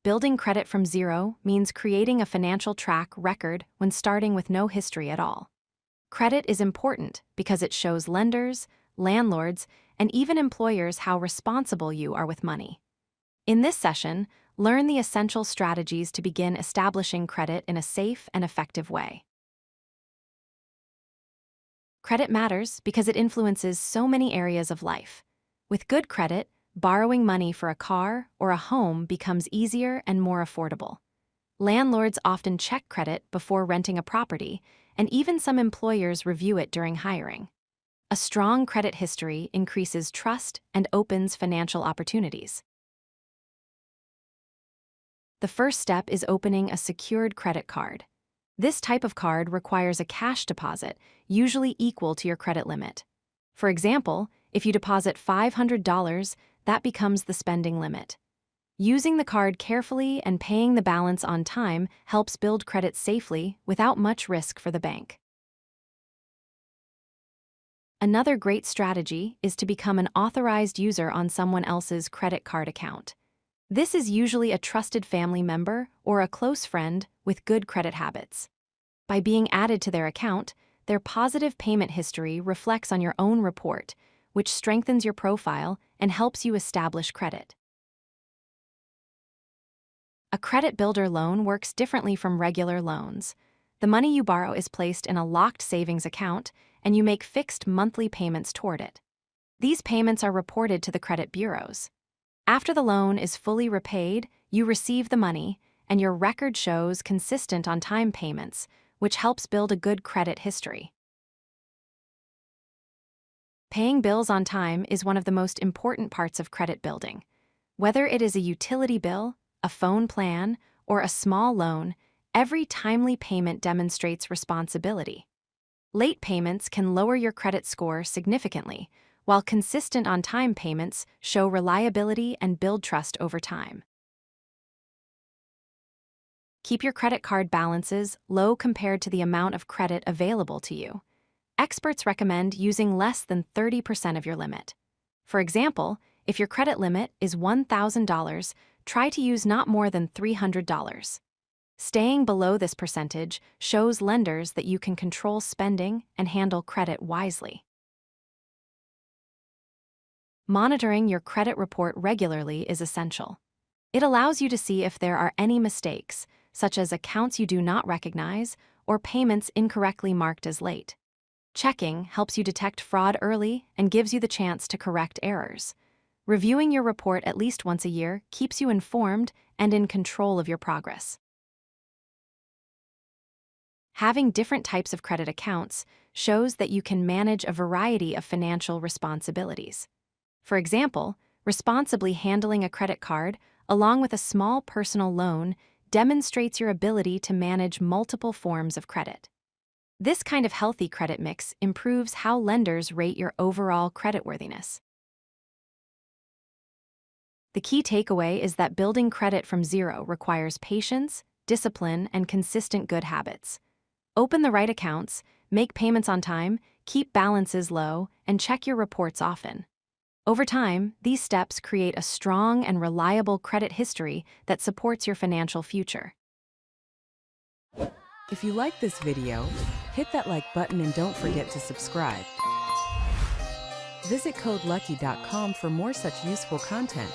Building credit from zero means creating a financial track record when starting with no history at all. Credit is important because it shows lenders, landlords, and even employers how responsible you are with money. In this session, learn the essential strategies to begin establishing credit in a safe and effective way. Credit matters because it influences so many areas of life. With good credit, borrowing money for a car or a home becomes easier and more affordable. Landlords often check credit before renting a property, and even some employers review it during hiring. A strong credit history increases trust and opens financial opportunities. The first step is opening a secured credit card. This type of card requires a cash deposit, usually equal to your credit limit. For example, if you deposit $500, that becomes the spending limit. Using the card carefully and paying the balance on time helps build credit safely without much risk for the bank. Another great strategy is to become an authorized user on someone else's credit card account. This is usually a trusted family member or a close friend with good credit habits. By being added to their account, their positive payment history reflects on your own report, which strengthens your profile and helps you establish credit. A credit builder loan works differently from regular loans. The money you borrow is placed in a locked savings account, and you make fixed monthly payments toward it. These payments are reported to the credit bureaus. After the loan is fully repaid, you receive the money, and your record shows consistent on-time payments, which helps build a good credit history. Paying bills on time is one of the most important parts of credit building. Whether it is a utility bill, a phone plan, or a small loan, every timely payment demonstrates responsibility. Late payments can lower your credit score significantly, while consistent on-time payments show reliability and build trust over time. Keep your credit card balances low compared to the amount of credit available to you. Experts recommend using less than 30% of your limit. For example, if your credit limit is $1,000, try to use not more than $300. Staying below this percentage shows lenders that you can control spending and handle credit wisely. Monitoring your credit report regularly is essential. It allows you to see if there are any mistakes, such as accounts you do not recognize or payments incorrectly marked as late. Checking helps you detect fraud early and gives you the chance to correct errors. Reviewing your report at least once a year keeps you informed and in control of your progress. Having different types of credit accounts shows that you can manage a variety of financial responsibilities. For example, responsibly handling a credit card, along with a small personal loan, demonstrates your ability to manage multiple forms of credit. This kind of healthy credit mix improves how lenders rate your overall creditworthiness. The key takeaway is that building credit from zero requires patience, discipline, and consistent good habits. Open the right accounts, make payments on time, keep balances low, and check your reports often. Over time, these steps create a strong and reliable credit history that supports your financial future. If you like this video, hit that like button and don't forget to subscribe. Visit CodeLucky.com for more such useful content.